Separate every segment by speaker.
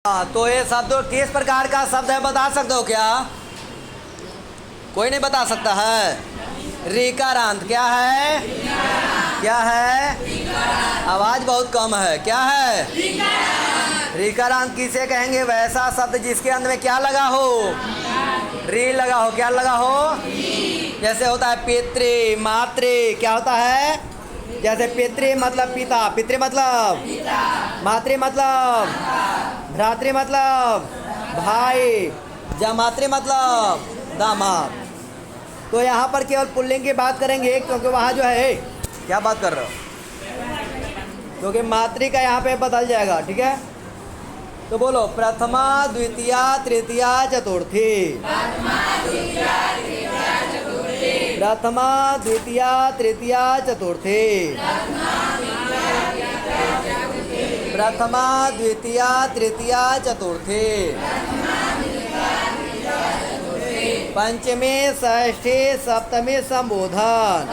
Speaker 1: तो ये शब्द किस प्रकार का शब्द है बता सकते हो क्या? कोई नहीं बता सकता है। रीकारांत क्या है? क्या है? आवाज बहुत कम है। क्या है? रीकारांत किसे कहेंगे? वैसा शब्द जिसके अंत में क्या लगा हो? री लगा हो। क्या लगा हो? जैसे होता है पितृ मातृ। क्या होता है? जैसे पितृ मतलब पिता, पितृ मतलब मातृ मतलब भ्रातृ मतलब भाई, जमातृ मतलब दामाद। तो यहाँ पर केवल पुल्लिंग की बात करेंगे क्योंकि वहाँ जो है क्या बात कर रहे हो, क्योंकि मातृ का यहाँ पे बदल जाएगा। ठीक है, तो बोलो प्रथमा द्वितीया तृतीया चतुर्थी। प्रथमा द्वितीया तृतीया चतुर्थी। प्रथमा द्वितीया तृतीया चतुर्थी। पंचमी षष्ठी सप्तमी संबोधन।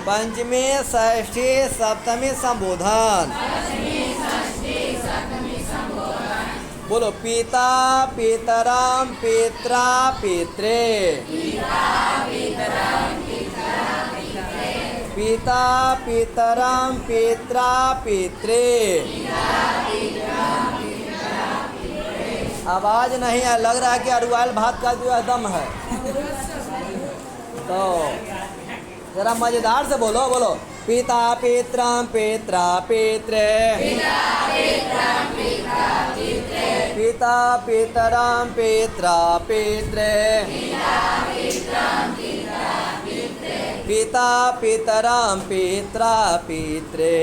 Speaker 1: पंचमी षष्ठी सप्तमी संबोधन। बोलो पिता पितरम पित्रा पित्रे। पिता पितरम पित्रा पित्रे। आवाज नहीं है, लग रहा है कि अरुआल भात का जो दम है। तो जरा मजेदार से बोलो, बोलो पिता पितरम पित्रा पित्रे। पिता पितरम पित्रा पित्रे। पिता पितरम पित्रा पित्रे।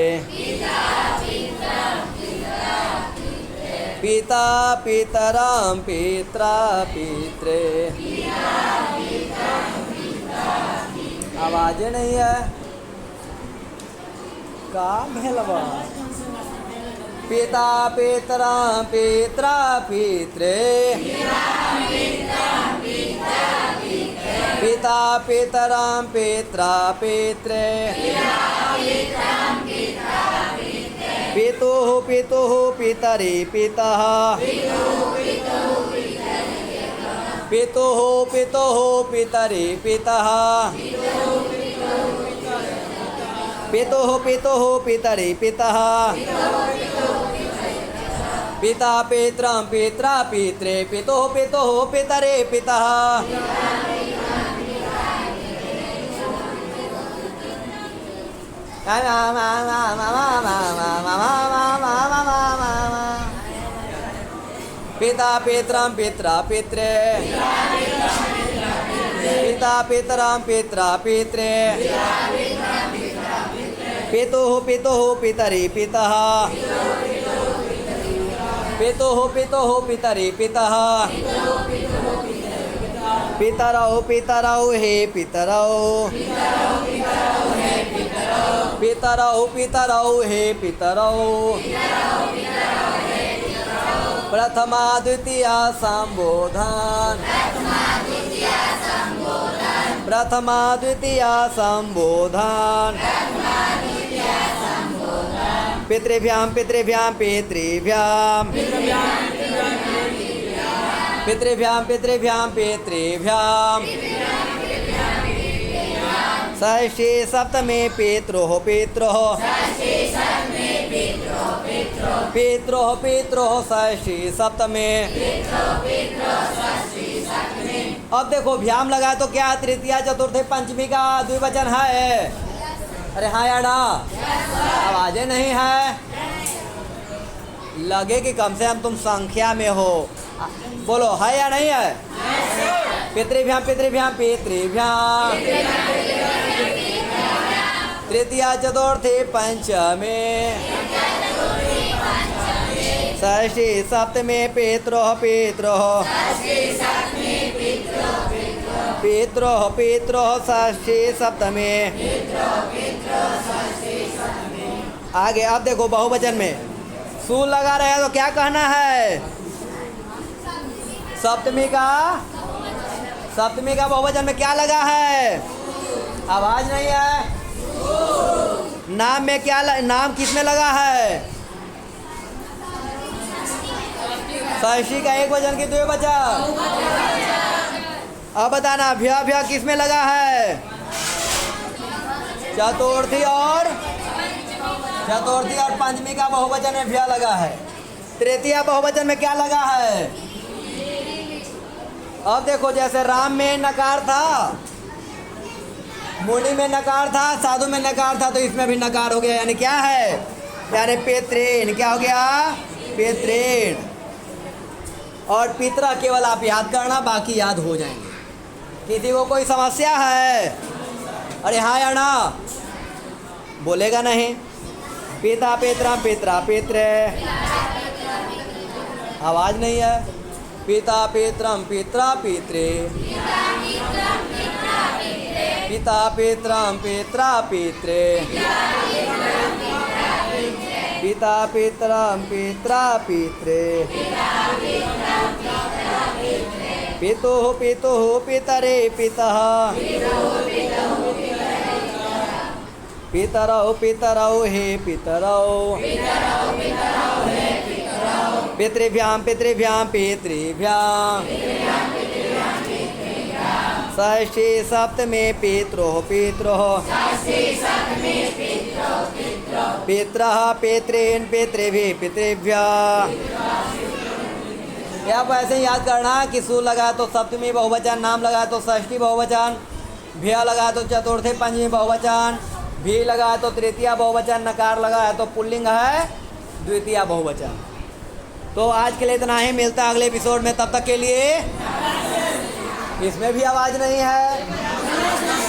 Speaker 1: पिता पितरम पित्रा पित्रे। आवाज नहीं है, काम है लबा। पिता पितरम पित्रा पित्रे। पिता पितरम पित्रा पित्रे। पितुः पितुः पितरि पितः। पितुः पितुः पितरि पितः। पितुः पितुः पितरि पितः। पिता पितरम पित्रा पित्रे। पितुः पितुः पितरि पितः। पिता पितरम पित्रा पित्रे। पिता पितरम पित्रा पित्रे। पितुः पितुः पितरि पितः। पितुः पितुः पितरि पितः। पितरौ पितरौ हे पितरौ। पितरौ पितरौ हे पितरौ। प्रथमा द्वितीया संबोधन। प्रथमा द्वितीया संबोधन। पितृभ्यां पितृभ्यां पितृभ्यां। पितृभ्यां पितृभ्यां पितृभ्यां। षष्ठी सप्तमी पित्रोः पित्रोः। पित्रोः पित्रोः षष्ठी सप्तमी। अब देखो भ्याम लगाए तो क्या तृतीया चतुर्थी पंचमी का द्विवचन है? अरे हाँ या ना? आवाजें नहीं है, लगे कि कम से कम तुम संख्या में हो। बोलो है या नहीं है? पितृभ्यां पितृभ्यां पितृभ्यां। तृतीया चतुर्थी पंचमी। षष्ठी सप्तमी पित्रोः पित्रोः। पित्रोः पित्रोः षष्ठी सप्तमी। आगे अब देखो बहुवचन में सू लगा रहे हैं तो क्या कहना है? सप्तमी का बहुवचन में क्या लगा है? आवाज नहीं है। नाम में क्या नाम किस में लगा है? षष्ठी का एक वचन की द्विवचन। अब बताना भ्या भ्या किस में लगा है? चतुर्थी और पंचमी का बहुवचन में भ्या लगा है। तृतीया बहुवचन में क्या लगा है? अब देखो जैसे राम में नकार था, मुनि में नकार था, साधु में नकार था, तो इसमें भी नकार हो गया। यानी क्या है? यानी पितृण। क्या हो गया? पितृण। और पितरा केवल आप याद करना, बाकी याद हो जाएंगे। किसी को कोई समस्या है? अरे हाँ या ना? बोलेगा नहीं। पिता पितरा पितरा पितृ, आवाज नहीं है। पिता पितरम पितरा पितृ, पिता पितरम पितरा पितृ, पिता पितरम पितरा पितृ, पितुः पितुः पितरे पितः, पितरौ पितरौ हे पितरौ, पितृभ्यां पितृभ्यां पितृभ्यां, षष्ठी सप्तमे पित्रोः पित्रोः, पितरः पितॄन् पितृभिः पितृभ्यः। आप ऐसे ही याद करना कि सु लगा तो सप्तमी बहुवचन, नाम लगा तो षष्ठी बहुवचन, भ्या लगा तो चतुर्थी पंचमी बहुवचन, भी लगा तो तृतीया बहुवचन, नकार लगा है तो पुल्लिंग है द्वितीय बहुवचन। तो आज के लिए इतना ही, मिलता है अगले एपिसोड में। तब तक के लिए इसमें भी आवाज़ नहीं है।